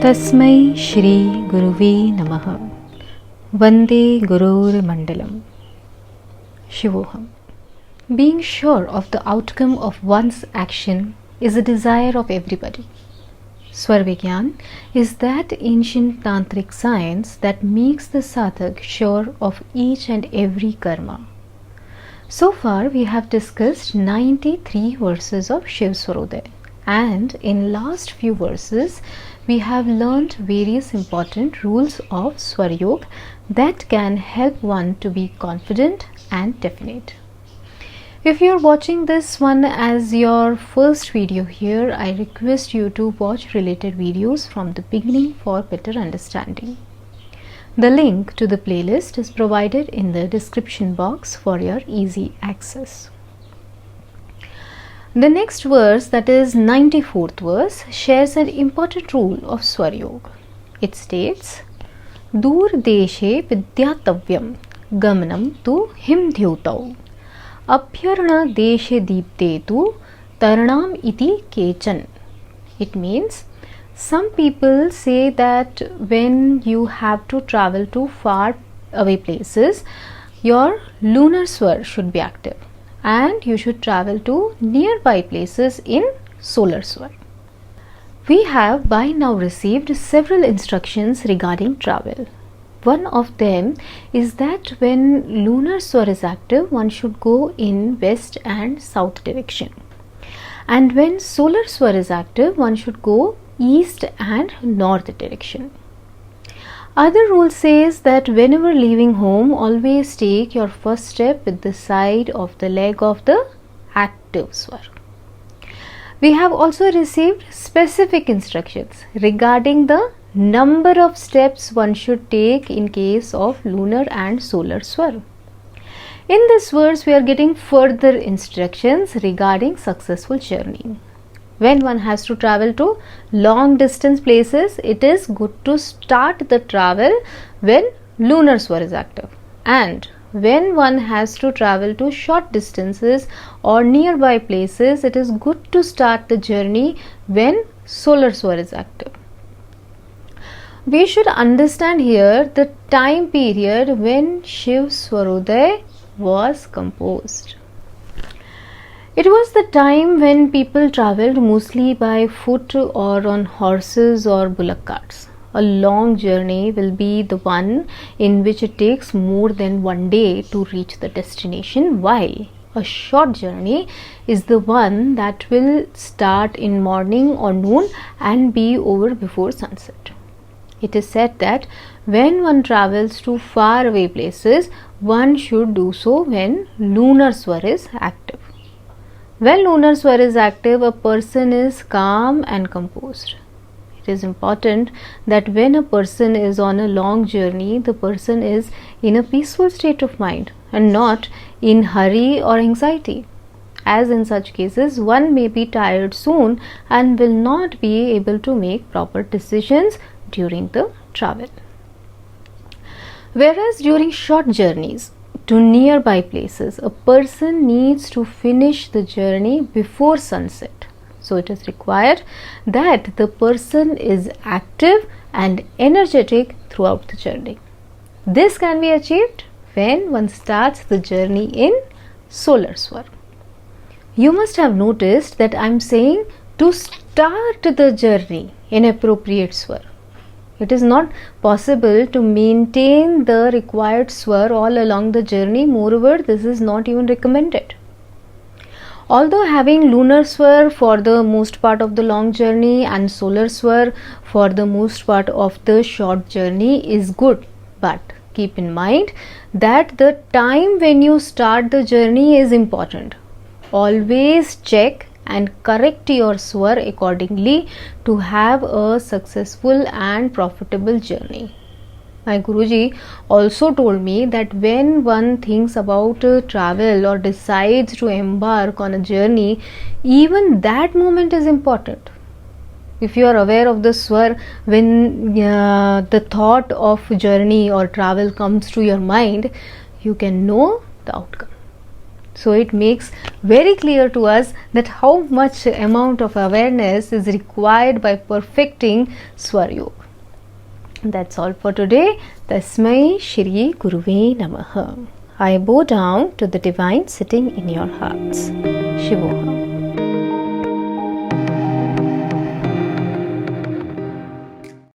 तस्मै श्री गुरुवे नमः। वंदे गुरोर मंडलम। Shivoham. Being sure of the outcome of one's action is a desire of everybody. Swara Vigyaan is that ancient Tantric science that makes the sadhak sure of each and every karma. So far we have discussed 93 verses of Shiva Swarodaya, and in last few verses we have learnt various important rules of Swar Yog that can help one to be confident and definite. If you are watching this one as your first video here, I request you to watch related videos from the beginning for better understanding. The link to the playlist is provided in the description box for your easy access. The next verse, that is 94th verse, shares an important rule of Swar Yog. It states, Dur deshe vidyatavyam gamanam tu himdhyutau abhyarna deshe deepte tu taranam iti kechan. It means, some people say that when you have to travel to far away places, your lunar swar should be active, and you should travel to nearby places in solar swar. We have by now received several instructions regarding travel. One of them is that when lunar swar is active, one should go in west and south direction, and when solar swar is active, one should go east and north direction. Other rule says that whenever leaving home, always take your first step with the side of the leg of the active swar. We have also received specific instructions regarding the number of steps one should take in case of lunar and solar swar. In this verse, we are getting further instructions regarding successful journey. When one has to travel to long distance places, it is good to start the travel when lunar swar is active, and when one has to travel to short distances or nearby places, it is good to start the journey when solar swar is active. We should understand here the time period when Shiva Swarodaya was composed. It was the time when people travelled mostly by foot or on horses or bullock carts. A long journey will be the one in which it takes more than one day to reach the destination, while a short journey is the one that will start in morning or noon and be over before sunset. It is said that when one travels to far away places, one should do so when lunar swar is active. When lunar swar is active, a person is calm and composed. It is important that when a person is on a long journey, the person is in a peaceful state of mind and not in hurry or anxiety, as in such cases one may be tired soon and will not be able to make proper decisions during the travel. Whereas during short journeys to nearby places, a person needs to finish the journey before sunset. So it is required that the person is active and energetic throughout the journey. This can be achieved when one starts the journey in solar swar. You must have noticed that I am saying to start the journey in appropriate swar. It is not possible to maintain the required swar all along the journey. Moreover, this is not even recommended. Although having lunar swar for the most part of the long journey and solar swar for the most part of the short journey is good, but keep in mind that the time when you start the journey is important. Always check and correct your swar accordingly to have a successful and profitable journey. My Guruji also told me that when one thinks about travel or decides to embark on a journey, even that moment is important. If you are aware of the swar, when the thought of journey or travel comes to your mind, you can know the outcome. So it makes very clear to us that how much amount of awareness is required by perfecting Swar Yog. That's all for today. Tasmai Shri Guruve Namaha. I bow down to the divine sitting in your hearts. Shivoham.